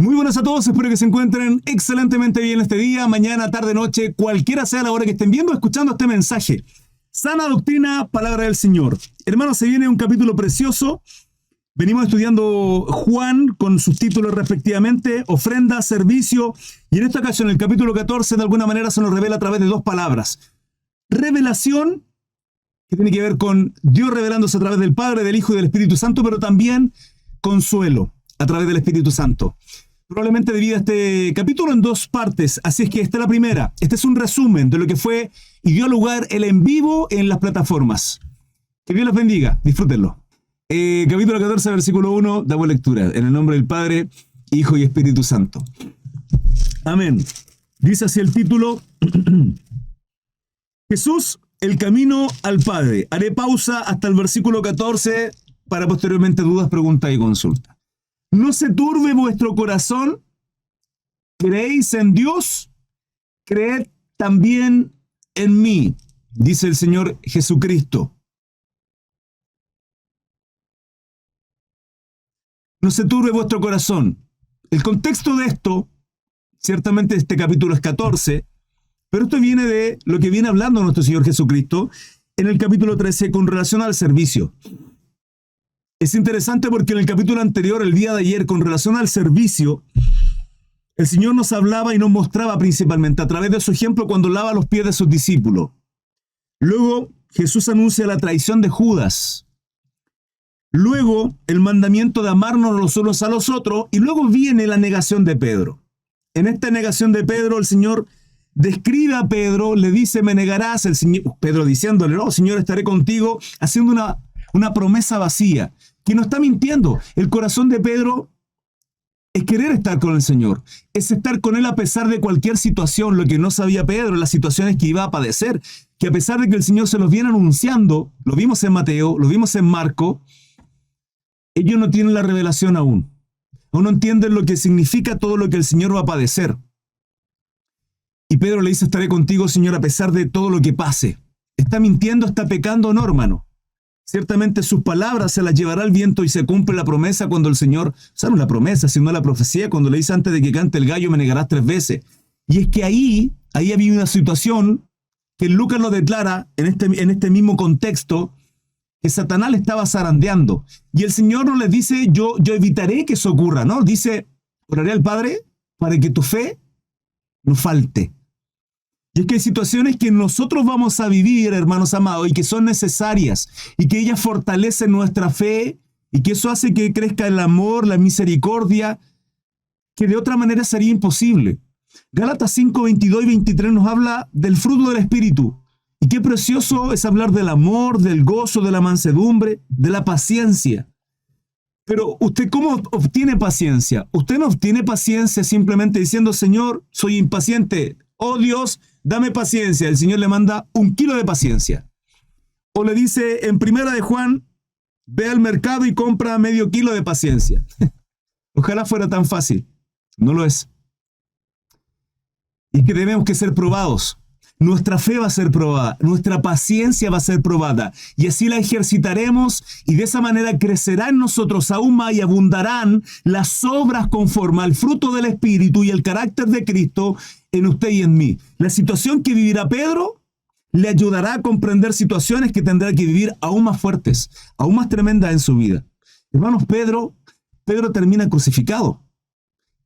Muy buenas a todos, espero que se encuentren excelentemente bien este día, mañana, tarde, noche, cualquiera sea la hora que estén viendo o escuchando este mensaje. Sana doctrina, palabra del Señor. Hermanos, se viene un capítulo precioso. Venimos estudiando Juan con sus títulos respectivamente, ofrenda, servicio, y en esta ocasión el capítulo 14 de alguna manera se nos revela a través de dos palabras. Revelación, que tiene que ver con Dios revelándose a través del Padre, del Hijo y del Espíritu Santo, pero también consuelo a través del Espíritu Santo. Probablemente divida este capítulo en dos partes, así es que esta es la primera. Este es un resumen de lo que fue y dio lugar el en vivo en las plataformas. Que Dios los bendiga, disfrútenlo. Capítulo 14, versículo 1, damos lectura. En el nombre del Padre, Hijo y Espíritu Santo. Amén. Dice así el título: Jesús, el camino al Padre. Haré pausa hasta el versículo 14 para posteriormente dudas, preguntas y consultas. No se turbe vuestro corazón. ¿Creéis en Dios? Creed también en mí, dice el Señor Jesucristo. No se turbe vuestro corazón. El contexto de esto, ciertamente este capítulo es 14, pero esto viene de lo que viene hablando nuestro Señor Jesucristo en el capítulo 13 con relación al servicio. Es interesante porque en el capítulo anterior, el día de ayer, con relación al servicio, el Señor nos hablaba y nos mostraba principalmente a través de su ejemplo cuando lava los pies de sus discípulos. Luego, Jesús anuncia la traición de Judas. Luego, el mandamiento de amarnos los unos a los otros. Y luego viene la negación de Pedro. En esta negación de Pedro, el Señor describe a Pedro, le dice, me negarás. El Señor, Pedro diciéndole, no, Señor, estaré contigo, haciendo una promesa vacía, que no está mintiendo. El corazón de Pedro es querer estar con el Señor, es estar con Él a pesar de cualquier situación. Lo que no sabía Pedro, las situaciones que iba a padecer, que a pesar de que el Señor se los viene anunciando, lo vimos en Mateo, lo vimos en Marco, ellos no tienen la revelación aún. Aún no entienden lo que significa todo lo que el Señor va a padecer. Y Pedro le dice, estaré contigo, Señor, a pesar de todo lo que pase. ¿Está mintiendo, está pecando o no, hermano? Ciertamente sus palabras se las llevará el viento y se cumple la promesa cuando el Señor, o sea, no la promesa, sino la profecía, cuando le dice antes de que cante el gallo me negarás 3 veces. Y es que ahí había una situación que Lucas lo declara en este mismo contexto, que Satanás le estaba zarandeando. Y el Señor no les dice, yo evitaré que eso ocurra, ¿no? Dice, oraré al Padre para que tu fe no falte. Y es que hay situaciones que nosotros vamos a vivir, hermanos amados, y que son necesarias, y que ellas fortalecen nuestra fe, y que eso hace que crezca el amor, la misericordia, que de otra manera sería imposible. Gálatas 5, 22 y 23 nos habla del fruto del Espíritu. Y qué precioso es hablar del amor, del gozo, de la mansedumbre, de la paciencia. Pero ¿usted cómo obtiene paciencia? Usted no obtiene paciencia simplemente diciendo, Señor, soy impaciente. Oh Dios, dame paciencia. El Señor le manda 1 kilo de paciencia. O le dice en Primera de Juan, ve al mercado y compra medio kilo de paciencia. Ojalá fuera tan fácil. No lo es. Y es que tenemos que ser probados. Nuestra fe va a ser probada, nuestra paciencia va a ser probada, y así la ejercitaremos, y de esa manera crecerá en nosotros aún más y abundarán las obras conforme al fruto del Espíritu y el carácter de Cristo en usted y en mí. La situación que vivirá Pedro le ayudará a comprender situaciones que tendrá que vivir aún más fuertes, aún más tremendas en su vida. Hermanos, Pedro termina crucificado.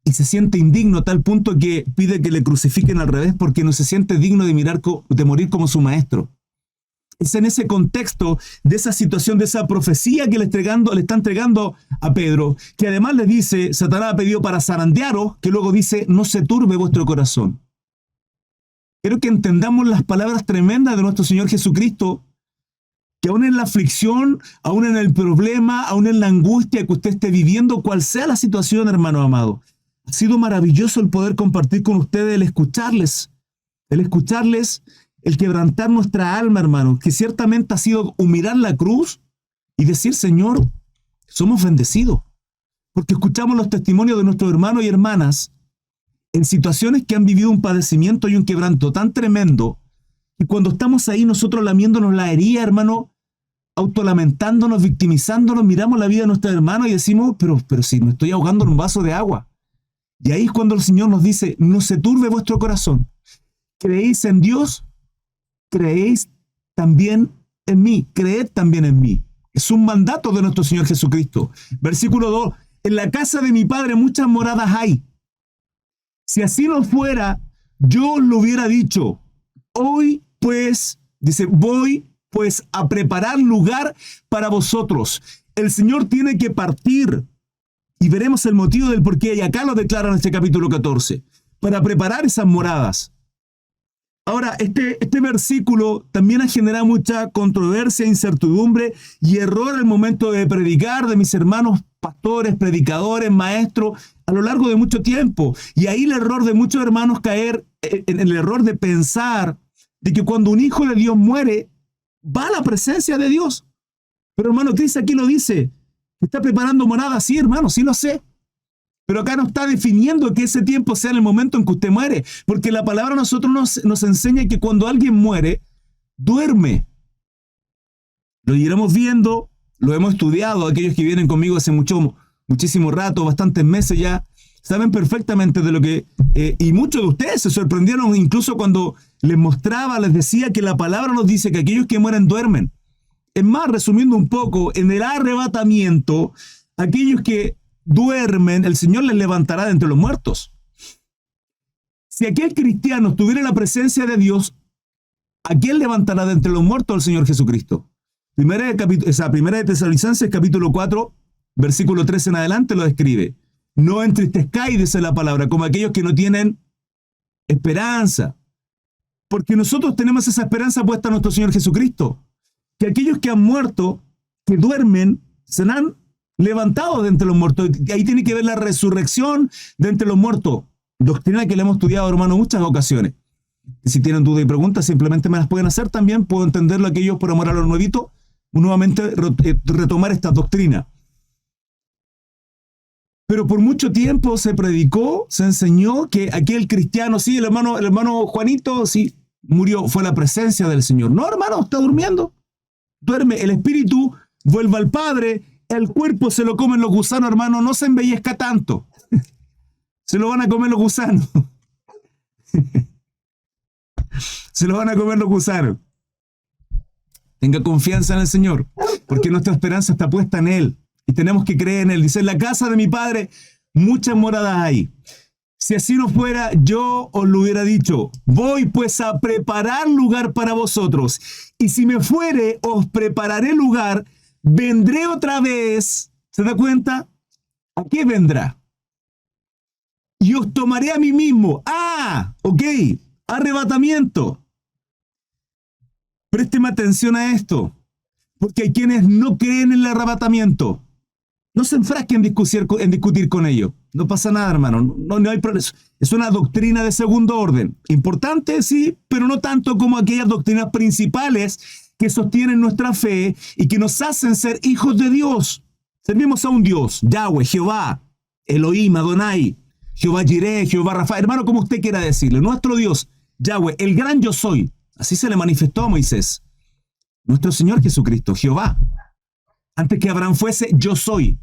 Y se siente indigno a tal punto que pide que le crucifiquen al revés porque no se siente digno de morir como su maestro. Es en ese contexto de esa situación, de esa profecía que le está entregando a Pedro, que además le dice, Satanás ha pedido para zarandearos, que luego dice, no se turbe vuestro corazón. Quiero que entendamos las palabras tremendas de nuestro Señor Jesucristo, que aún en la aflicción, aún en el problema, aún en la angustia que usted esté viviendo, cual sea la situación, hermano amado, ha sido maravilloso el poder compartir con ustedes, el escucharles, el quebrantar nuestra alma, hermano, que ciertamente ha sido mirar la cruz y decir, Señor, somos bendecidos, porque escuchamos los testimonios de nuestros hermanos y hermanas en situaciones que han vivido un padecimiento y un quebranto tan tremendo, y cuando estamos ahí nosotros lamiéndonos la herida, hermano, autolamentándonos, victimizándonos, miramos la vida de nuestros hermanos y decimos, pero si me estoy ahogando en un vaso de agua. Y ahí es cuando el Señor nos dice, no se turbe vuestro corazón. ¿Creéis en Dios? Creéis también en mí. Creed también en mí. Es un mandato de nuestro Señor Jesucristo. Versículo 2. En la casa de mi Padre muchas moradas hay. Si así no fuera, yo os lo hubiera dicho. Hoy pues, dice, voy pues a preparar lugar para vosotros. El Señor tiene que partir. Y veremos el motivo del por qué. Y acá lo declara en este capítulo 14. Para preparar esas moradas. Ahora, este versículo también ha generado mucha controversia, incertidumbre y error al momento de predicar de mis hermanos pastores, predicadores, maestros, a lo largo de mucho tiempo. Y ahí el error de muchos hermanos caer en el error de pensar de que cuando un hijo de Dios muere, va a la presencia de Dios. Pero hermano Cristo aquí lo dice, está preparando morada, sí hermano, sí lo sé. Pero acá no está definiendo que ese tiempo sea en el momento en que usted muere. Porque la palabra a nosotros nos enseña que cuando alguien muere, duerme. Lo iremos viendo, lo hemos estudiado. Aquellos que vienen conmigo hace muchísimo rato, bastantes meses ya, saben perfectamente de lo que... y muchos de ustedes se sorprendieron incluso cuando les mostraba, les decía que la palabra nos dice que aquellos que mueren duermen. Es más, resumiendo un poco, en el arrebatamiento, aquellos que duermen, el Señor les levantará de entre los muertos. Si aquel cristiano estuviera en la presencia de Dios, ¿a quién levantará de entre los muertos el Señor Jesucristo? Primera de Tesalonicenses, capítulo 4, versículo 13 en adelante lo describe. No entristezcáis, dice la palabra, como aquellos que no tienen esperanza. Porque nosotros tenemos esa esperanza puesta en nuestro Señor Jesucristo. Que aquellos que han muerto, que duermen, serán levantados de entre los muertos. Ahí tiene que ver la resurrección de entre los muertos. Doctrina que le hemos estudiado, hermano, en muchas ocasiones. Y si tienen dudas y preguntas, simplemente me las pueden hacer también. Puedo entenderlo aquellos por amor a los nuevitos, nuevamente retomar esta doctrina. Pero por mucho tiempo se predicó, se enseñó que aquel cristiano, sí, el hermano Juanito, sí, murió, fue la presencia del Señor. No, hermano, está durmiendo. Duerme, el espíritu vuelve al Padre, el cuerpo se lo comen los gusanos, hermano, no se embellezca tanto. Se lo van a comer los gusanos. Se lo van a comer los gusanos. Tenga confianza en el Señor, porque nuestra esperanza está puesta en Él. Y tenemos que creer en Él. Dice, en la casa de mi Padre muchas moradas hay. Si así no fuera, yo os lo hubiera dicho. Voy pues a preparar lugar para vosotros. Y si me fuere, os prepararé lugar. Vendré otra vez. ¿Se da cuenta? ¿A qué vendrá? Y os tomaré a mí mismo. Ah, ok. Arrebatamiento. Présteme atención a esto. Porque hay quienes no creen en el arrebatamiento. No se enfrasquen en discutir con ellos. No pasa nada, hermano. No hay problema. Es una doctrina de segundo orden. Importante, sí, pero no tanto como aquellas doctrinas principales que sostienen nuestra fe y que nos hacen ser hijos de Dios. Servimos a un Dios, Yahweh, Jehová, Elohim, Adonai, Jehová Jireh, Jehová Rafa. Hermano, como usted quiera decirle. Nuestro Dios, Yahweh, el gran yo soy. Así se le manifestó a Moisés. Nuestro Señor Jesucristo, Jehová. Antes que Abraham fuese, yo soy.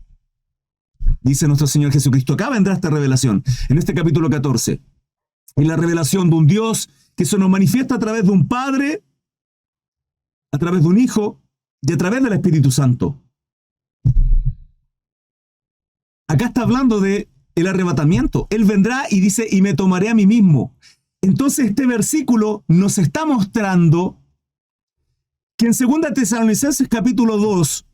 Dice nuestro Señor Jesucristo. Acá vendrá esta revelación, en este capítulo 14. Y la revelación de un Dios que se nos manifiesta a través de un Padre, a través de un Hijo y a través del Espíritu Santo. Acá está hablando de el arrebatamiento. Él vendrá y dice, y me tomaré a mí mismo. Entonces este versículo nos está mostrando que en 2 Tesalonicenses capítulo 2,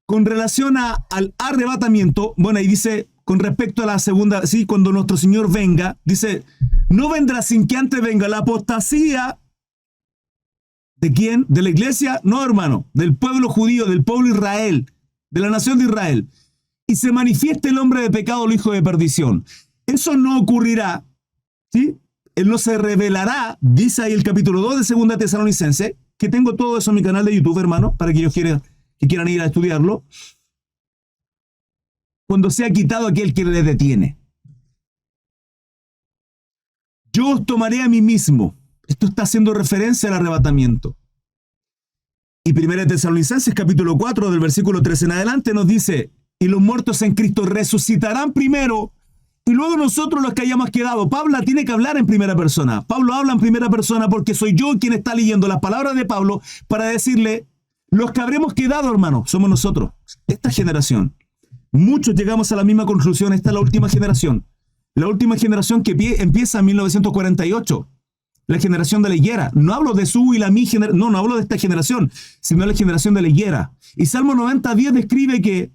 con relación al arrebatamiento, bueno, ahí dice, con respecto a la segunda, sí, cuando nuestro Señor venga, dice, no vendrá sin que antes venga la apostasía. ¿De quién? ¿De la iglesia? No, hermano, del pueblo judío, del pueblo Israel, de la nación de Israel. Y se manifiesta el hombre de pecado, el hijo de perdición. Eso no ocurrirá, ¿sí? Él no se revelará, dice ahí el capítulo 2 de 2 Tesalonicenses, que tengo todo eso en mi canal de YouTube, hermano, para que ellos quieran ir a estudiarlo, cuando sea quitado aquel que le detiene. Yo os tomaré a mí mismo. Esto está haciendo referencia al arrebatamiento. Y 1 Tesalonicenses capítulo 4 del versículo 13 en adelante nos dice, y los muertos en Cristo resucitarán primero, y luego nosotros los que hayamos quedado. Pablo tiene que hablar en primera persona. Pablo habla en primera persona porque soy yo quien está leyendo las palabras de Pablo para decirle, los que habremos quedado, hermano, somos nosotros, esta generación. Muchos llegamos a la misma conclusión, esta es la última generación. La última generación que empieza en 1948. La generación de la higuera. No hablo de su y la mi generación, no hablo de esta generación, sino de la generación de la higuera. Y Salmo 90:10 describe que,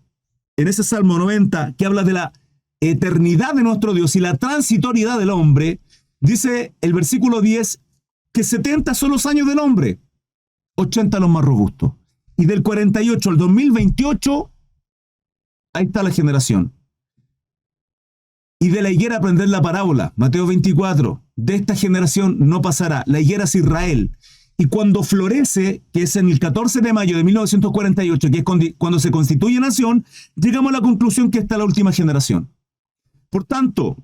en ese Salmo 90, que habla de la eternidad de nuestro Dios y la transitoriedad del hombre, dice el versículo 10 que 70 son los años del hombre, 80 los más robustos. Y del 48 al 2028, ahí está la generación. Y de la higuera aprender la parábola, Mateo 24, de esta generación no pasará. La higuera es Israel. Y cuando florece, que es en el 14 de mayo de 1948, que es cuando se constituye nación, llegamos a la conclusión que esta es la última generación. Por tanto,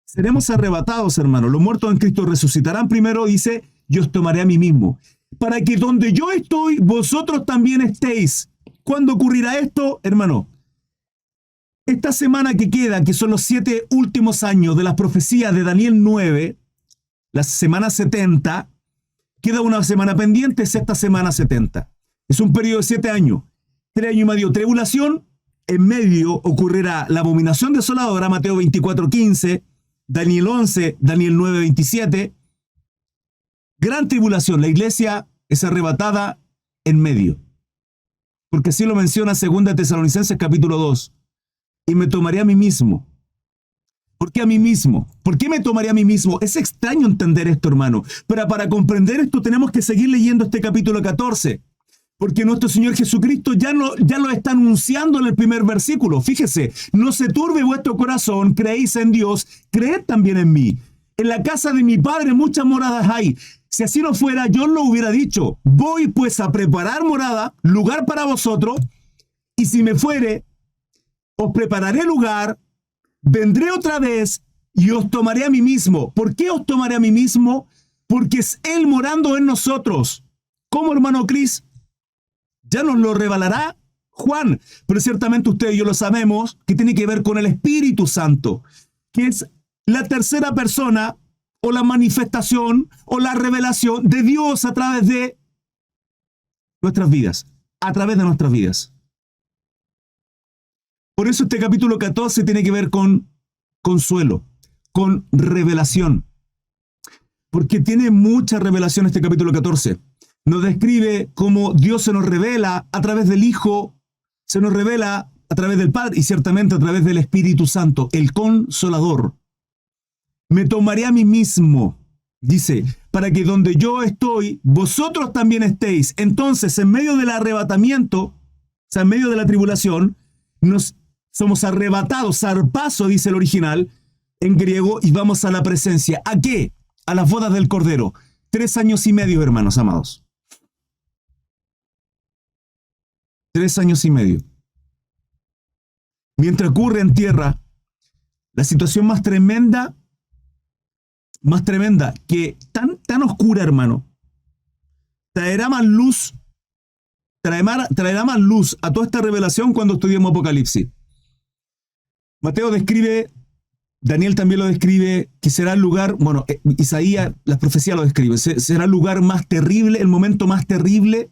seremos arrebatados, hermanos. Los muertos en Cristo resucitarán primero, dice, yo os tomaré a mí mismo. Para que donde yo estoy, vosotros también estéis. ¿Cuándo ocurrirá esto, hermano? Esta semana que queda, que son los 7 últimos años de las profecías de Daniel 9, la semana 70, queda una semana pendiente, es esta semana 70. Es un periodo de 7 años. 3 años y medio tribulación, en medio ocurrirá la abominación desoladora, Mateo 24:15, Daniel 11, Daniel 9:27. Gran tribulación, la iglesia es arrebatada en medio. Porque así lo menciona 2 Tesalonicenses capítulo 2. Y me tomaré a mí mismo. ¿Por qué a mí mismo? ¿Por qué me tomaré a mí mismo? Es extraño entender esto, hermano. Pero para comprender esto tenemos que seguir leyendo este capítulo 14. Porque nuestro Señor Jesucristo ya lo está anunciando en el primer versículo. Fíjese, no se turbe vuestro corazón, creéis en Dios, creed también en mí. En la casa de mi Padre muchas moradas hay. Si así no fuera, yo lo hubiera dicho. Voy pues a preparar morada, lugar para vosotros, y si me fuere, os prepararé lugar, vendré otra vez y os tomaré a mí mismo. ¿Por qué os tomaré a mí mismo? Porque es Él morando en nosotros. ¿Cómo, hermano Cris? Ya nos lo revelará Juan, pero ciertamente usted y yo lo sabemos, que tiene que ver con el Espíritu Santo, que es la tercera persona o la manifestación o la revelación de Dios a través de nuestras vidas, a través de nuestras vidas. Por eso este capítulo 14 tiene que ver con consuelo, con revelación. Porque tiene mucha revelación este capítulo 14. Nos describe cómo Dios se nos revela a través del Hijo, se nos revela a través del Padre y ciertamente a través del Espíritu Santo, el Consolador. Me tomaré a mí mismo, dice, para que donde yo estoy, vosotros también estéis. Entonces, en medio del arrebatamiento, o sea, en medio de la tribulación, somos arrebatados, zarpazo, dice el original, en griego, y vamos a la presencia. ¿A qué? A las bodas del Cordero. 3 años y medio, hermanos amados. 3 años y medio. Mientras ocurre en tierra la situación más tremenda, que tan oscura, hermano, traerá más luz a toda esta revelación cuando estudiemos Apocalipsis. Mateo describe, Daniel también lo describe, que será el lugar, bueno, Isaías, las profecías lo describen, será el lugar más terrible, el momento más terrible,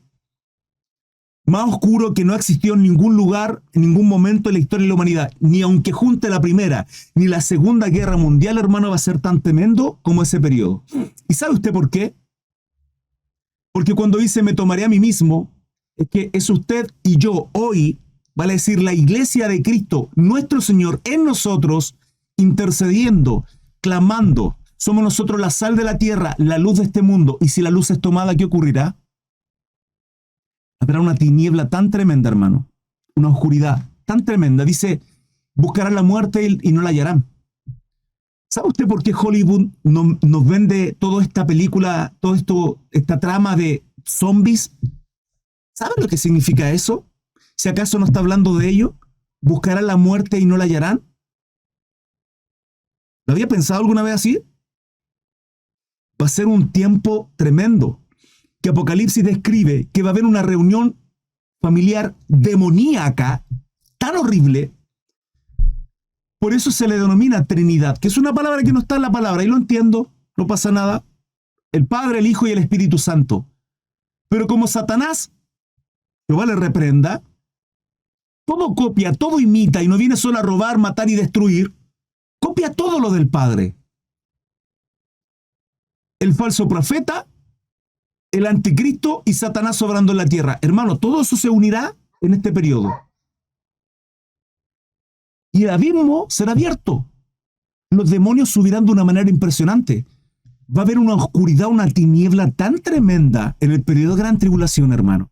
más oscuro que no existió en ningún lugar, en ningún momento de la historia de la humanidad. Ni aunque junte la Primera ni la Segunda Guerra Mundial, hermano, va a ser tan tremendo como ese periodo. ¿Y sabe usted por qué? Porque cuando dice me tomaré a mí mismo, es que es usted y yo hoy, vale decir, la iglesia de Cristo, nuestro Señor, en nosotros, intercediendo, clamando. Somos nosotros la sal de la tierra, la luz de este mundo. Y si la luz es tomada, ¿qué ocurrirá? Habrá una tiniebla tan tremenda, hermano. Una oscuridad tan tremenda. Dice, buscarán la muerte y no la hallarán. ¿Sabe usted por qué Hollywood nos vende toda esta película, esta trama de zombies? ¿Sabe lo que significa eso? Si acaso no está hablando de ello, ¿buscarán la muerte y no la hallarán? ¿Lo había pensado alguna vez así? Va a ser un tiempo tremendo, que Apocalipsis describe que va a haber una reunión familiar demoníaca, tan horrible, Por eso se le denomina Trinidad, que es una palabra que no está en la palabra, y lo entiendo, no pasa nada. El Padre, el Hijo y el Espíritu Santo. Pero como Satanás, Jehová le reprenda, todo copia, todo imita, y no viene solo a robar, matar y destruir, copia todo lo del Padre. El falso profeta, el anticristo y Satanás obrando en la tierra. Hermano, todo eso se unirá en este periodo. Y el abismo será abierto. Los demonios subirán de una manera impresionante. Va a haber una oscuridad, una tiniebla tan tremenda en el periodo de gran tribulación, hermano.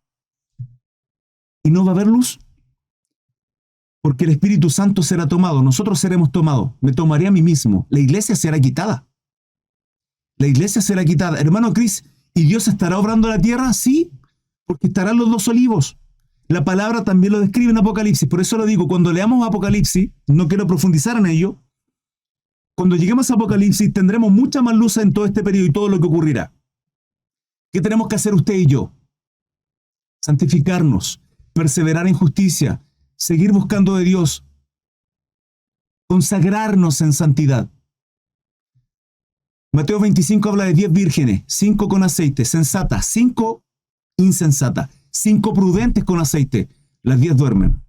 Y no va a haber luz. Porque el Espíritu Santo será tomado. Nosotros seremos tomados. Me tomaré a mí mismo. La iglesia será quitada. La iglesia será quitada. Hermano Cris, ¿y Dios estará obrando en la tierra? Sí, porque estarán los dos olivos. La palabra también lo describe en Apocalipsis. Por eso lo digo, cuando leamos Apocalipsis, no quiero profundizar en ello, cuando lleguemos a Apocalipsis tendremos mucha más luz en todo este periodo y todo lo que ocurrirá. ¿Qué tenemos que hacer usted y yo? Santificarnos, perseverar en justicia, seguir buscando de Dios, consagrarnos en santidad. Mateo 25 habla de 10 vírgenes, 5 con aceite, sensatas, 5 insensatas, 5 prudentes con aceite, las 10 duermen.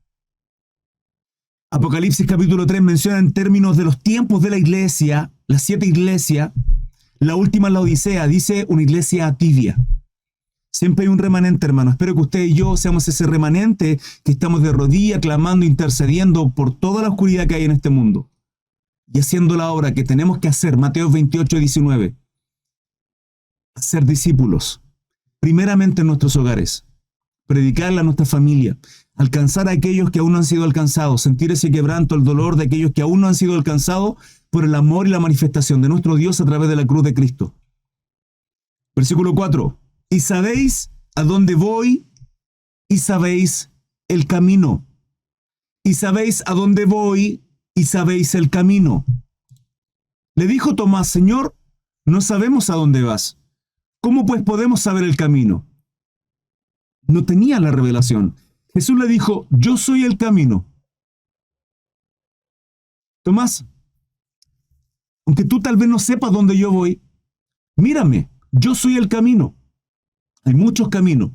Apocalipsis capítulo 3 menciona en términos de los tiempos de la iglesia, las 7 iglesias, la última es la Odisea, dice una iglesia tibia. Siempre hay un remanente, hermano. Espero que usted y yo seamos ese remanente que estamos de rodillas, clamando, intercediendo por toda la oscuridad que hay en este mundo. Y haciendo la obra que tenemos que hacer, Mateo 28, 19. Hacer discípulos, primeramente en nuestros hogares, predicarle a nuestra familia, alcanzar a aquellos que aún no han sido alcanzados, sentir ese quebranto, el dolor de aquellos que aún no han sido alcanzados por el amor y la manifestación de nuestro Dios a través de la cruz de Cristo. Versículo 4. Y sabéis a dónde voy y sabéis el camino. Y sabéis a dónde voy y sabéis el camino. Le dijo Tomás, Señor, no sabemos a dónde vas. ¿Cómo pues podemos saber el camino? No tenía la revelación. Jesús le dijo, yo soy el camino. Tomás, aunque tú tal vez no sepas dónde yo voy, mírame, yo soy el camino. Hay muchos caminos,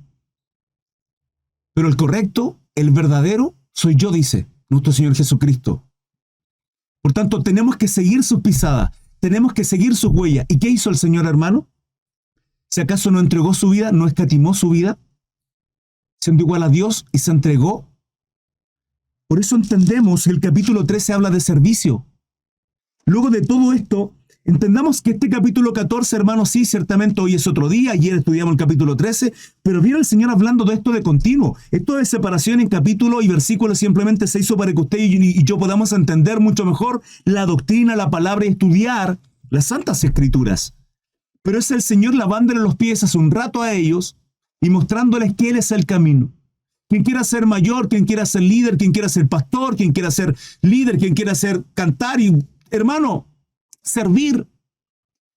pero el correcto, el verdadero, soy yo, dice nuestro Señor Jesucristo. Por tanto, tenemos que seguir sus pisadas, tenemos que seguir sus huellas. ¿Y qué hizo el Señor, hermano? ¿Si acaso no entregó su vida, no escatimó su vida, siendo igual a Dios y se entregó? Por eso entendemos que el capítulo 13 habla de servicio. Luego de todo esto, entendamos que este capítulo 14, hermanos, sí, ciertamente hoy es otro día, ayer estudiamos el capítulo 13, pero viene el Señor hablando de esto de continuo. Esto de separación en capítulo y versículo simplemente se hizo para que usted y yo podamos entender mucho mejor la doctrina, la palabra y estudiar las Santas Escrituras. Pero es el Señor lavándole los pies hace un rato a ellos y mostrándoles que Él es el camino. Quien quiera ser mayor, quien quiera ser líder, quien quiera ser pastor, quien quiera ser líder, quien quiera ser cantar y, hermano, servir.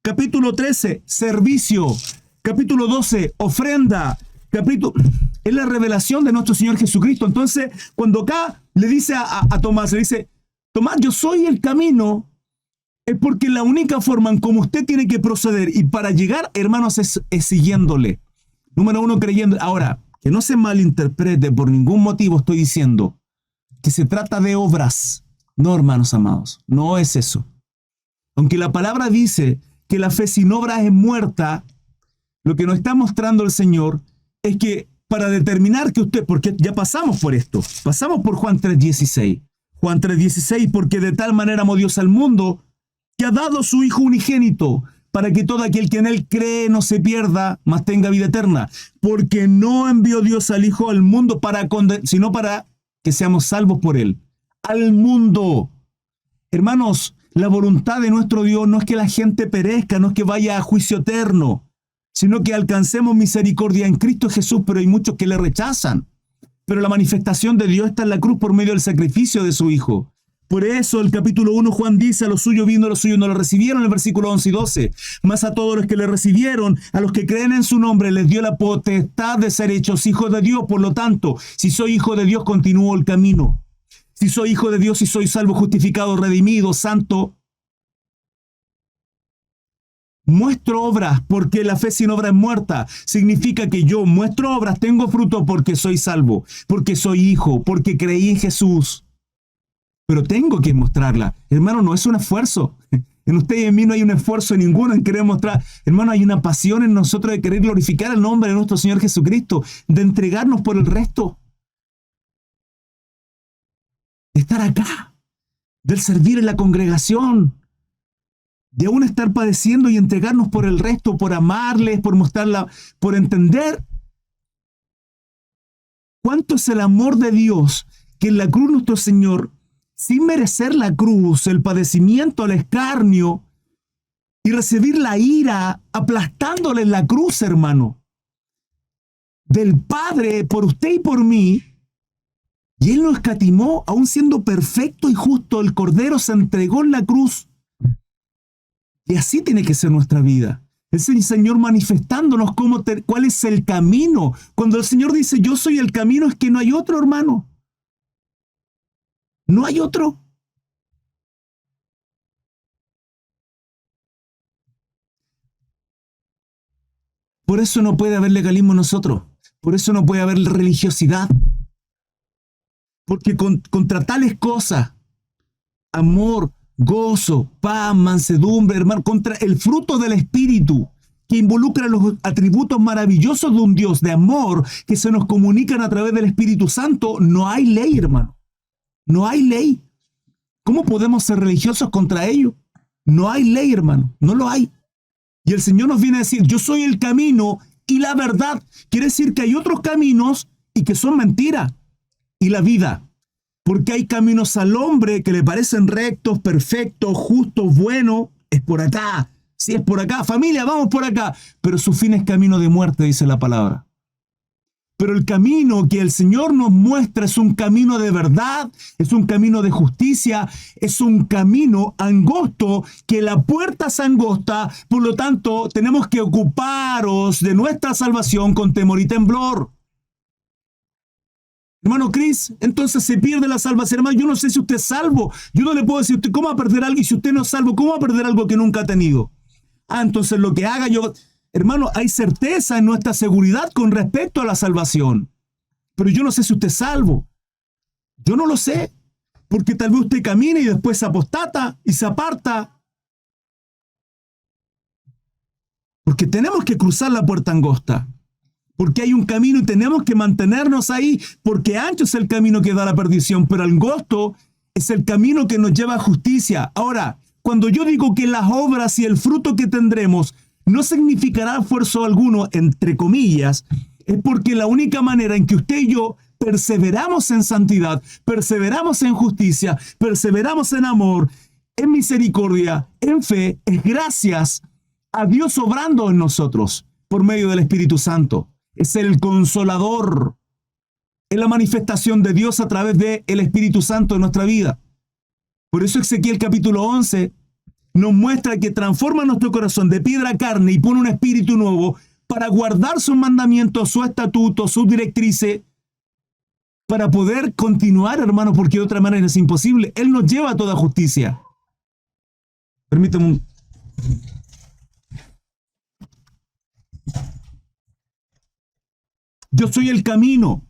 Capítulo 13, servicio. Capítulo 12, ofrenda. Es la revelación de nuestro Señor Jesucristo. Entonces, cuando acá le dice a Tomás, le dice, Tomás, yo soy el camino, es porque la única forma en cómo usted tiene que proceder y para llegar, hermanos, es siguiéndole. Número 1, creyendo. Ahora, que no se malinterprete, por ningún motivo estoy diciendo que se trata de obras. No, hermanos amados, no es eso. Aunque la palabra dice que la fe sin obras es muerta, lo que nos está mostrando el Señor es que para determinar que usted, porque ya pasamos por esto, pasamos por Juan 3:16. Juan 3:16, porque de tal manera amó Dios al mundo, que ha dado su Hijo unigénito, para que todo aquel que en Él cree no se pierda, mas tenga vida eterna. Porque no envió Dios al Hijo al mundo sino para que seamos salvos por Él. Al mundo. Hermanos, la voluntad de nuestro Dios no es que la gente perezca, no es que vaya a juicio eterno, sino que alcancemos misericordia en Cristo Jesús, pero hay muchos que le rechazan. Pero la manifestación de Dios está en la cruz por medio del sacrificio de su Hijo. Por eso el capítulo 1 Juan dice, a los suyos vino, a los suyos no lo recibieron, en el versículo 11 y 12. Mas a todos los que le recibieron, a los que creen en su nombre, les dio la potestad de ser hechos hijos de Dios. Por lo tanto, si soy hijo de Dios, continúo el camino. Si soy hijo de Dios y soy salvo, justificado, redimido, santo, muestro obras porque la fe sin obra es muerta. Significa que yo muestro obras, tengo fruto porque soy salvo, porque soy hijo, porque creí en Jesús. Pero tengo que mostrarla. Hermano, no es un esfuerzo. En usted y en mí no hay un esfuerzo ninguno en querer mostrar. Hermano, hay una pasión en nosotros de querer glorificar el nombre de nuestro Señor Jesucristo, de entregarnos por el resto, de estar acá, del servir en la congregación, de aún estar padeciendo y entregarnos por el resto, por amarles, por mostrarla, por entender cuánto es el amor de Dios, que en la cruz nuestro Señor, sin merecer la cruz, el padecimiento, el escarnio y recibir la ira, aplastándole en la cruz, hermano, del Padre por usted y por mí, y Él nos escatimó, aún siendo perfecto y justo, el Cordero se entregó en la cruz. Y así tiene que ser nuestra vida. Es el Señor manifestándonos cuál es el camino. Cuando el Señor dice, yo soy el camino, es que no hay otro, hermano. No hay otro. Por eso no puede haber legalismo en nosotros. Por eso no puede haber religiosidad. Porque contra tales cosas, amor, gozo, paz, mansedumbre, hermano, contra el fruto del Espíritu, que involucra los atributos maravillosos de un Dios de amor que se nos comunican a través del Espíritu Santo, no hay ley, hermano. No hay ley. ¿Cómo podemos ser religiosos contra ello? No hay ley, hermano. No lo hay. Y el Señor nos viene a decir, yo soy el camino y la verdad. Quiere decir que hay otros caminos y que son mentiras. Y la vida. Porque hay caminos al hombre que le parecen rectos, perfectos, justos, buenos. Es por acá. Sí, es por acá. Familia, vamos por acá. Pero su fin es camino de muerte, dice la palabra. Pero el camino que el Señor nos muestra es un camino de verdad, es un camino de justicia, es un camino angosto, que la puerta es angosta, por lo tanto tenemos que ocuparos de nuestra salvación con temor y temblor. Hermano Cris, entonces se pierde la salvación. Hermano, yo no sé si usted es salvo. Yo no le puedo decir a usted cómo va a perder algo, y si usted no es salvo, ¿cómo va a perder algo que nunca ha tenido? Entonces lo que haga yo... Hermano, hay certeza en nuestra seguridad con respecto a la salvación. Pero yo no sé si usted es salvo. Yo no lo sé. Porque tal vez usted camine y después se apostata y se aparta. Porque tenemos que cruzar la puerta angosta. Porque hay un camino y tenemos que mantenernos ahí. Porque ancho es el camino que da a la perdición, pero angosto es el camino que nos lleva a justicia. Ahora, cuando yo digo que las obras y el fruto que tendremos no significará esfuerzo alguno, entre comillas, es porque la única manera en que usted y yo perseveramos en santidad, perseveramos en justicia, perseveramos en amor, en misericordia, en fe, es gracias a Dios obrando en nosotros por medio del Espíritu Santo. Es el consolador, es la manifestación de Dios a través del Espíritu Santo en nuestra vida. Por eso Ezequiel capítulo 11 nos muestra que transforma nuestro corazón de piedra a carne y pone un espíritu nuevo para guardar sus mandamientos, sus estatutos, sus directrices, para poder continuar, hermano, porque de otra manera es imposible. Él nos lleva a toda justicia. Permítame un... Yo soy el camino,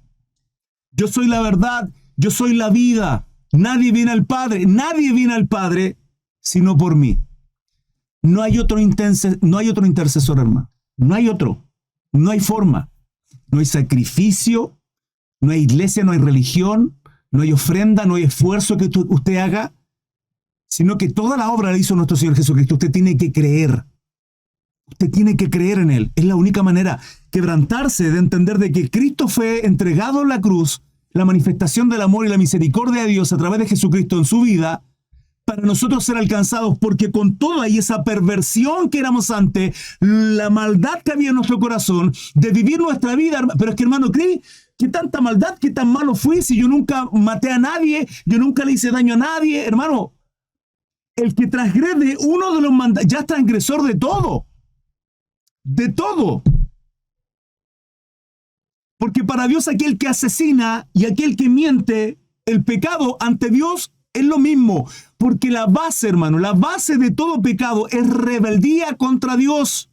yo soy la verdad, yo soy la vida. Nadie viene al Padre sino por mí. No hay otro intercesor, hermano. No hay otro. No hay forma. No hay sacrificio, no hay iglesia, no hay religión, no hay ofrenda, no hay esfuerzo que usted haga, sino que toda la obra la hizo nuestro Señor Jesucristo. Usted tiene que creer. Usted tiene que creer en Él. Es la única manera. Quebrantarse de entender de que Cristo fue entregado en la cruz, la manifestación del amor y la misericordia de Dios a través de Jesucristo en su vida, para nosotros ser alcanzados, porque con toda y esa perversión que éramos antes, la maldad que había en nuestro corazón, de vivir nuestra vida, pero es que hermano, ¿qué tanta maldad, qué tan malo fui si yo nunca maté a nadie, yo nunca le hice daño a nadie? Hermano, el que transgrede uno de los mandatos, ya es transgresor de todo. De todo. Porque para Dios aquel que asesina y aquel que miente El pecado ante Dios es lo mismo, porque la base, hermano, la base de todo pecado es rebeldía contra Dios.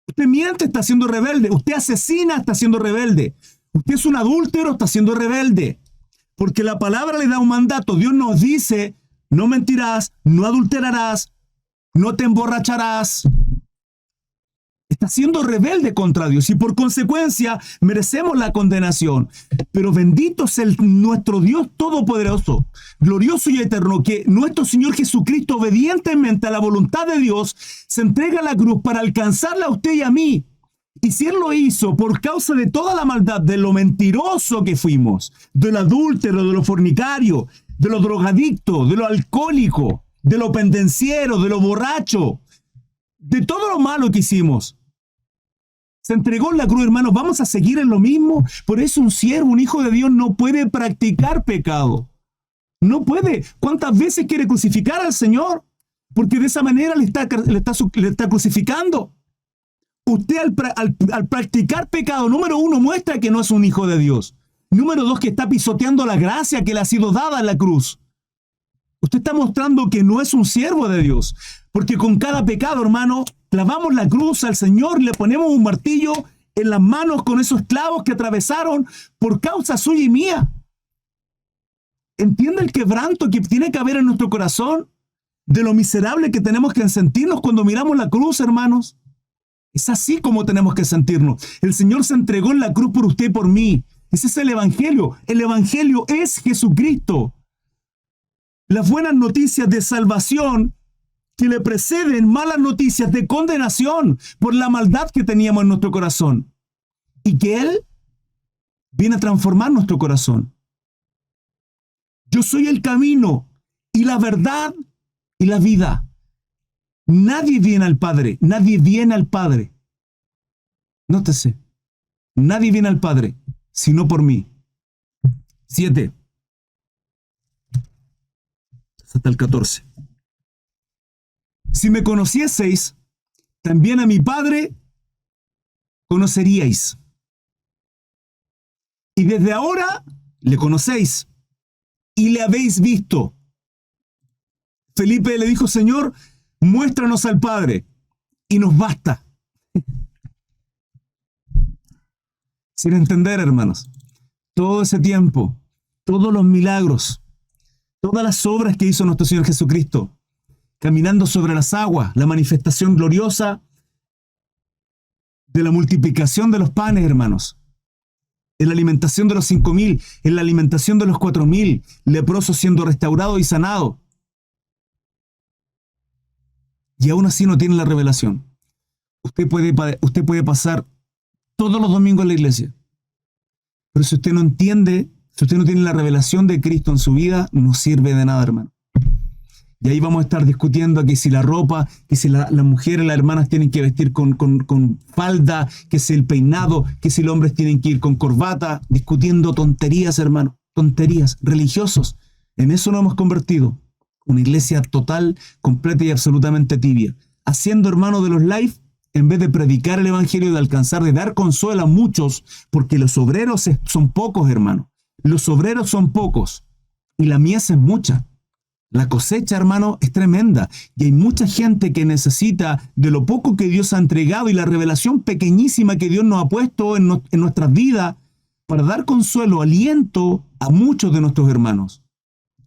Usted miente, está siendo rebelde. Usted asesina, está siendo rebelde. Usted es un adúltero, está siendo rebelde. Porque la palabra le da un mandato. Dios nos dice, no mentirás, no adulterarás, no te emborracharás. Está siendo rebelde contra Dios y por consecuencia merecemos la condenación. Pero bendito es nuestro Dios Todopoderoso, glorioso y eterno, que nuestro Señor Jesucristo, obedientemente a la voluntad de Dios, se entrega a la cruz para alcanzarla a usted y a mí. Y si Él lo hizo por causa de toda la maldad, de lo mentiroso que fuimos, del adúltero, de lo fornicario, de lo drogadicto, de lo alcohólico, de lo pendenciero, de lo borracho, de todo lo malo que hicimos, se entregó en la cruz, hermanos. ¿Vamos a seguir en lo mismo? Por eso un siervo, un hijo de Dios, no puede practicar pecado. No puede. ¿Cuántas veces quiere crucificar al Señor? Porque de esa manera le está crucificando. Usted al practicar pecado, número uno, muestra que no es un hijo de Dios. Número dos, que está pisoteando la gracia que le ha sido dada en la cruz. Usted está mostrando que no es un siervo de Dios. Porque con cada pecado, hermano, clavamos la cruz al Señor, le ponemos un martillo en las manos con esos clavos que atravesaron por causa suya y mía. ¿Entiende el quebranto que tiene que haber en nuestro corazón? De lo miserable que tenemos que sentirnos cuando miramos la cruz, hermanos. Es así como tenemos que sentirnos. El Señor se entregó en la cruz por usted y por mí. Ese es el Evangelio. El Evangelio es Jesucristo. Las buenas noticias de salvación que le preceden malas noticias de condenación por la maldad que teníamos en nuestro corazón. Y que Él viene a transformar nuestro corazón. Yo soy el camino y la verdad y la vida. Nadie viene al Padre. Nadie viene al Padre. Nótese. Nadie viene al Padre, sino por mí. 7. Hasta el 14. Si me conocieseis, también a mi Padre conoceríais. Y desde ahora le conocéis y le habéis visto. Felipe le dijo, Señor, muéstranos al Padre y nos basta. Sin entender, hermanos, todo ese tiempo, todos los milagros, todas las obras que hizo nuestro Señor Jesucristo, caminando sobre las aguas, la manifestación gloriosa de la multiplicación de los panes, hermanos, en la alimentación de los 5,000, en la alimentación de los 4,000, leprosos siendo restaurados y sanados. Y aún así no tiene la revelación. Usted puede pasar todos los domingos en la iglesia, pero si usted no entiende, si usted no tiene la revelación de Cristo en su vida, no sirve de nada, hermano. Y ahí vamos a estar discutiendo que si la ropa, que si las mujeres, las hermanas tienen que vestir con falda, que si el peinado, que si los hombres tienen que ir con corbata, discutiendo tonterías, hermano, tonterías, religiosos. En eso nos hemos convertido. Una iglesia total, completa y absolutamente tibia. Haciendo, hermano, de los live, en vez de predicar el evangelio, de alcanzar, de dar consuelo a muchos, porque los obreros son pocos, hermano. Los obreros son pocos y la mies es mucha. La cosecha, hermano, es tremenda y hay mucha gente que necesita de lo poco que Dios ha entregado y la revelación pequeñísima que Dios nos ha puesto en nuestras vidas para dar consuelo, aliento a muchos de nuestros hermanos.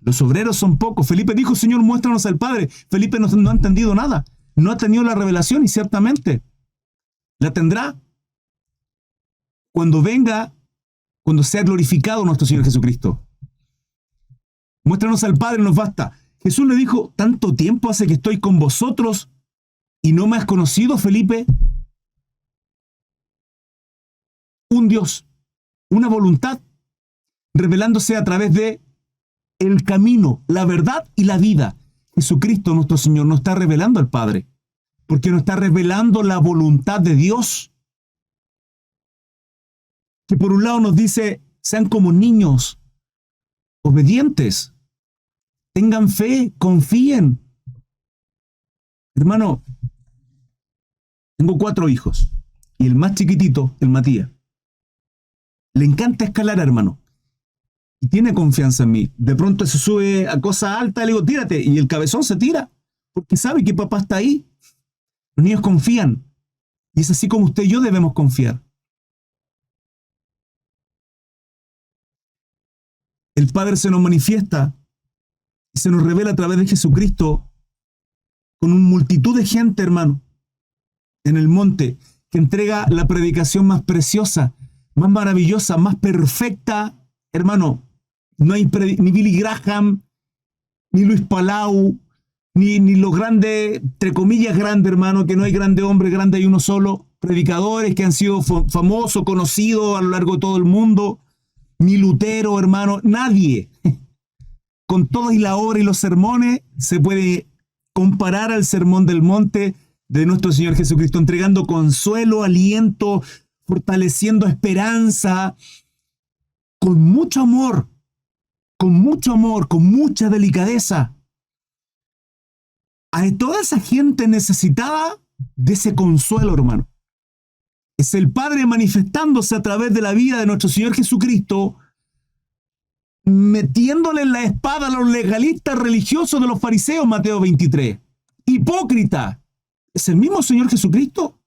Los obreros son pocos. Felipe dijo, Señor, muéstranos al Padre. Felipe no ha entendido nada. No ha tenido la revelación y ciertamente la tendrá cuando venga, cuando sea glorificado nuestro Señor Jesucristo. Muéstranos al Padre, nos basta. Jesús le dijo, ¿tanto tiempo hace que estoy con vosotros y no me has conocido, Felipe? Un Dios, una voluntad, revelándose a través de el camino, la verdad y la vida. Jesucristo, nuestro Señor, nos está revelando al Padre, porque nos está revelando la voluntad de Dios. Que por un lado nos dice, sean como niños, obedientes, tengan fe, confíen. Hermano, tengo 4 hijos y el más chiquitito, el Matías, le encanta escalar, hermano. y tiene confianza en mí. De pronto se sube a cosas altas y le digo, tírate. Y el cabezón se tira porque sabe que papá está ahí. Los niños confían. Y es así como usted y yo debemos confiar. El Padre se nos manifiesta y se nos revela a través de Jesucristo con una multitud de gente, hermano, en el monte, que entrega la predicación más preciosa, más maravillosa, más perfecta. Hermano, no hay ni Billy Graham, ni Luis Palau, ni los grandes, entre comillas, grandes, hermano, que no hay grande hombre, grande hay uno solo. Predicadores que han sido famosos, conocidos a lo largo de todo el mundo. Ni Lutero, hermano, nadie. Con toda y la obra y los sermones se puede comparar al sermón del monte de nuestro Señor Jesucristo, entregando consuelo, aliento, fortaleciendo esperanza, con mucho amor, con mucha delicadeza. A toda esa gente necesitada de ese consuelo, hermano. Es el Padre manifestándose a través de la vida de nuestro Señor Jesucristo, metiéndole en la espada a los legalistas religiosos de los fariseos, Mateo 23. Hipócrita. Es el mismo Señor Jesucristo,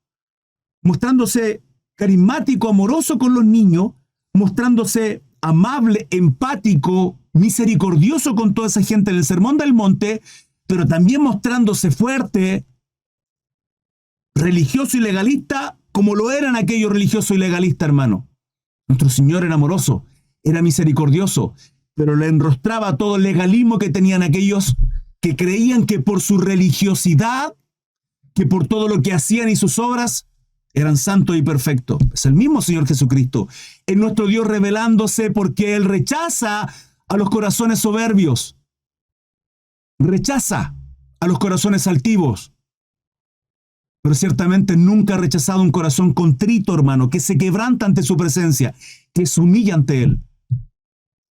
mostrándose carismático, amoroso con los niños, mostrándose amable, empático, misericordioso con toda esa gente en el Sermón del Monte, pero también mostrándose fuerte, religioso y legalista, como lo eran aquellos religiosos y legalistas, hermano. Nuestro Señor era amoroso, era misericordioso, pero le enrostraba todo el legalismo que tenían aquellos que creían que por su religiosidad, que por todo lo que hacían y sus obras, eran santos y perfectos. Es el mismo Señor Jesucristo. Es nuestro Dios revelándose porque Él rechaza a los corazones soberbios. Rechaza a los corazones altivos. Pero ciertamente nunca ha rechazado un corazón contrito, hermano, que se quebranta ante su presencia, que se humilla ante Él.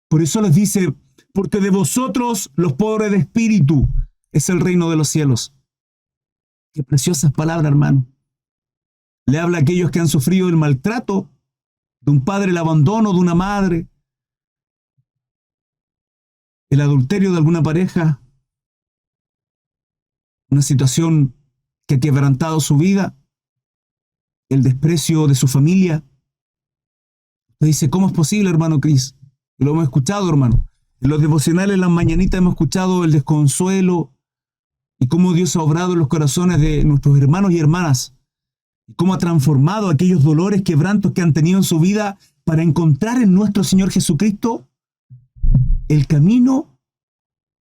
Por eso les dice, porque de vosotros, los pobres de espíritu, es el reino de los cielos. Qué preciosas palabras, hermano. Le habla a aquellos que han sufrido el maltrato de un padre, el abandono de una madre, el adulterio de alguna pareja, una situación que ha quebrantado su vida, el desprecio de su familia. Usted dice, ¿cómo es posible, hermano Cris? Lo hemos escuchado, hermano. En los devocionales, en las mañanitas, hemos escuchado el desconsuelo y cómo Dios ha obrado en los corazones de nuestros hermanos y hermanas. Y cómo ha transformado aquellos dolores, quebrantos que han tenido en su vida para encontrar en nuestro Señor Jesucristo el camino,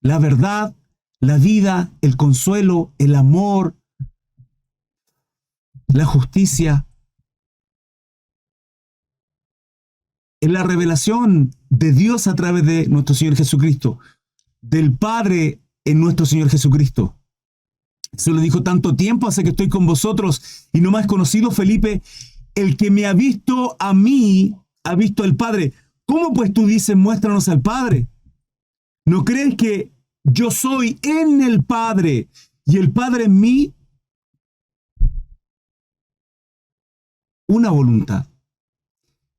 la verdad, la vida, el consuelo, el amor, la justicia. Es la revelación de Dios a través de nuestro Señor Jesucristo, del Padre en nuestro Señor Jesucristo. Se lo dijo tanto tiempo, hace que estoy con vosotros, y no me has conocido, Felipe, el que me ha visto a mí, ha visto al Padre. ¿Cómo pues tú dices, muéstranos al Padre? ¿No crees que yo soy en el Padre y el Padre en mí? Una voluntad.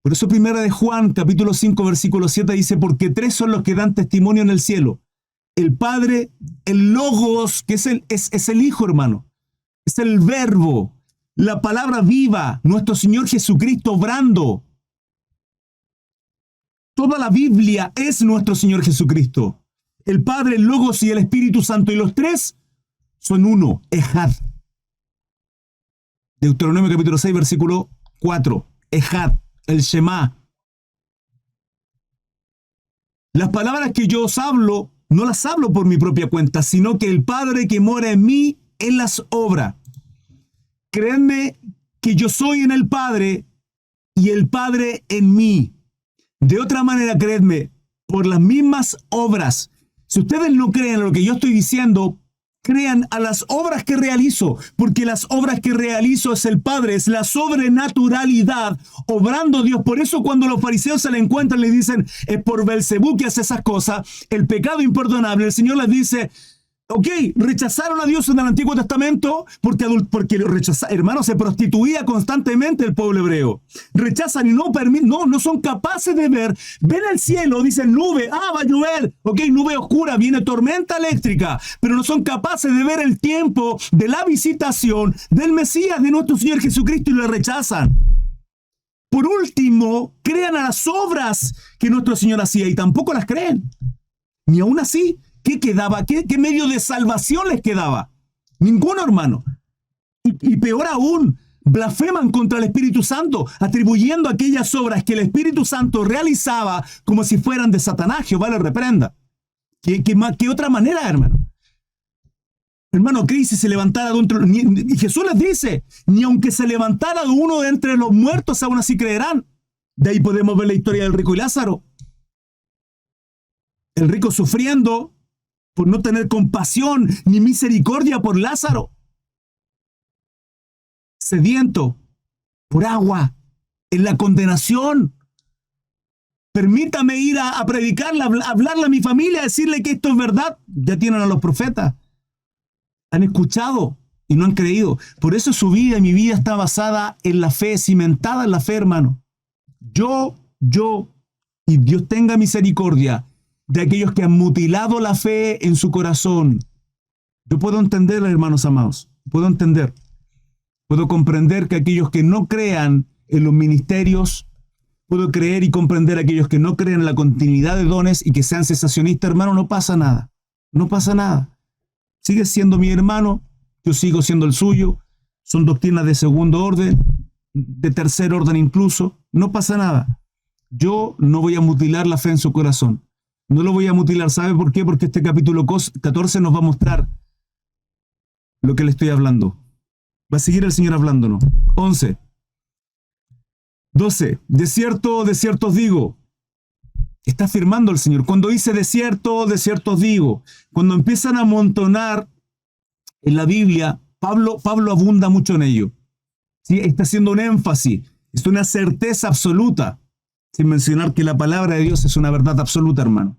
Por eso primera de Juan, capítulo 5, versículo 7 dice, porque tres son los que dan testimonio en el cielo. El Padre, el Logos, que es el Hijo, hermano. Es el Verbo, la palabra viva, nuestro Señor Jesucristo obrando. Toda la Biblia es nuestro Señor Jesucristo. El Padre, el Logos y el Espíritu Santo. Y los tres son uno, Ejad. Deuteronomio capítulo 6, versículo 4. Ejad, el Shema. Las palabras que yo os hablo, no las hablo por mi propia cuenta, sino que el Padre que mora en mí, Él las obra. Créanme que yo soy en el Padre y el Padre en mí. De otra manera, créanme, por las mismas obras. Si ustedes no creen en lo que yo estoy diciendo, crean a las obras que realizo, porque las obras que realizo es el Padre, es la sobrenaturalidad, obrando Dios. Por eso cuando los fariseos se le encuentran, le dicen, es por Belcebú que hace esas cosas, el pecado imperdonable, el Señor les dice, Ok, rechazaron a Dios en el Antiguo Testamento porque hermano, se prostituía constantemente el pueblo hebreo. Rechazan y no son capaces de ver. Ven el cielo, dicen nube, va a llover. Ok, nube oscura, viene tormenta eléctrica. Pero no son capaces de ver el tiempo de la visitación del Mesías, de nuestro Señor Jesucristo, y lo rechazan. Por último, crean a las obras que nuestro Señor hacía y tampoco las creen. Ni aún así. ¿Qué quedaba? ¿Qué medio de salvación les quedaba? Ninguno, hermano. Y peor aún, blasfeman contra el Espíritu Santo, atribuyendo aquellas obras que el Espíritu Santo realizaba como si fueran de Satanás. Jehová les reprenda. ¿Qué otra manera, hermano? Hermano, Cristo se levantara de entre... Y Jesús les dice, ni aunque se levantara uno de entre los muertos, aún así creerán. De ahí podemos ver la historia del rico y Lázaro. El rico sufriendo por no tener compasión ni misericordia por Lázaro. Sediento por agua, en la condenación. Permítame ir a predicarla, a hablarle a mi familia, a decirle que esto es verdad. Ya tienen a los profetas. Han escuchado y no han creído. Por eso su vida y mi vida está basada en la fe, cimentada en la fe, hermano. Yo, y Dios tenga misericordia de aquellos que han mutilado la fe en su corazón. Yo puedo entender, hermanos amados, puedo entender. Puedo comprender que aquellos que no crean en los ministerios, puedo creer y comprender a aquellos que no creen en la continuidad de dones y que sean cesacionistas, hermano, no pasa nada. No pasa nada. Sigue siendo mi hermano, yo sigo siendo el suyo. Son doctrinas de segundo orden, de tercer orden incluso. No pasa nada. Yo no voy a mutilar la fe en su corazón. No lo voy a mutilar. ¿Sabe por qué? Porque este capítulo 14 nos va a mostrar lo que le estoy hablando. Va a seguir el Señor hablándonos. 11. 12. De cierto os digo. Está afirmando el Señor. Cuando dice de cierto os digo. Cuando empiezan a amontonar en la Biblia, Pablo abunda mucho en ello. ¿Sí? Está haciendo un énfasis. Es una certeza absoluta. Sin mencionar que la palabra de Dios es una verdad absoluta, hermano.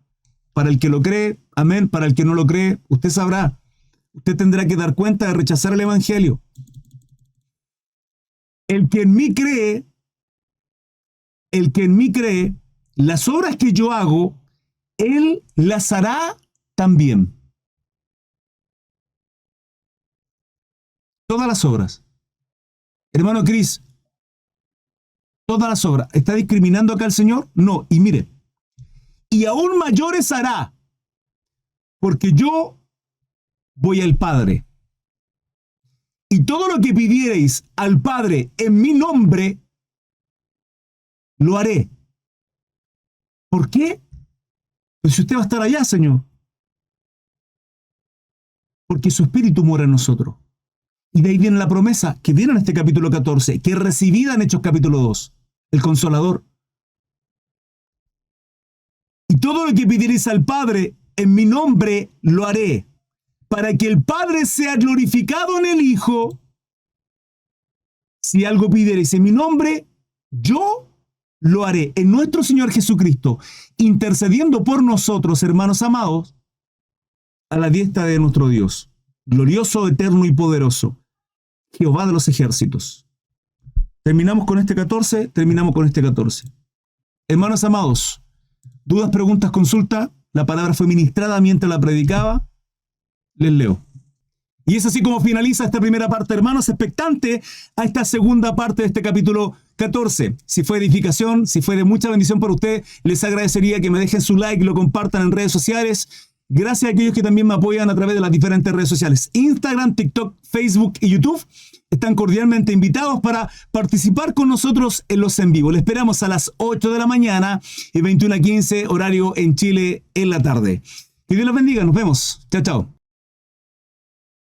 Para el que lo cree, amén. Para el que no lo cree, usted sabrá. Usted tendrá que dar cuenta de rechazar el Evangelio. El que en mí cree, las obras que yo hago, él las hará también. Todas las obras. Hermano Cris, todas las obras. ¿Está discriminando acá el Señor? No. Y mire, y aún mayores hará, porque yo voy al Padre. Y todo lo que pidiereis al Padre en mi nombre, lo haré. ¿Por qué? Pues si usted va a estar allá, Señor. Porque su Espíritu mora en nosotros. Y de ahí viene la promesa que viene en este capítulo 14, que es recibida en Hechos capítulo 2, el Consolador. Y todo lo que pidiereis al Padre en mi nombre, lo haré, para que el Padre sea glorificado en el Hijo. Si algo pidiereis en mi nombre, yo lo haré, en nuestro Señor Jesucristo, intercediendo por nosotros, hermanos amados, a la diestra de nuestro Dios, glorioso, eterno y poderoso, Jehová de los ejércitos. Terminamos con este 14, Hermanos amados, dudas, preguntas, consulta. La palabra fue ministrada mientras la predicaba. Les leo. Y es así como finaliza esta primera parte, hermanos, expectante a esta segunda parte de este capítulo 14. Si fue edificación, si fue de mucha bendición para usted, les agradecería que me dejen su like y lo compartan en redes sociales. Gracias a aquellos que también me apoyan a través de las diferentes redes sociales. Instagram, TikTok, Facebook y YouTube. Están cordialmente invitados para participar con nosotros en los en vivo. Les esperamos a las 8 de la mañana y 21:15 horario en Chile en la tarde. Que Dios los bendiga. Nos vemos. Chao, chao.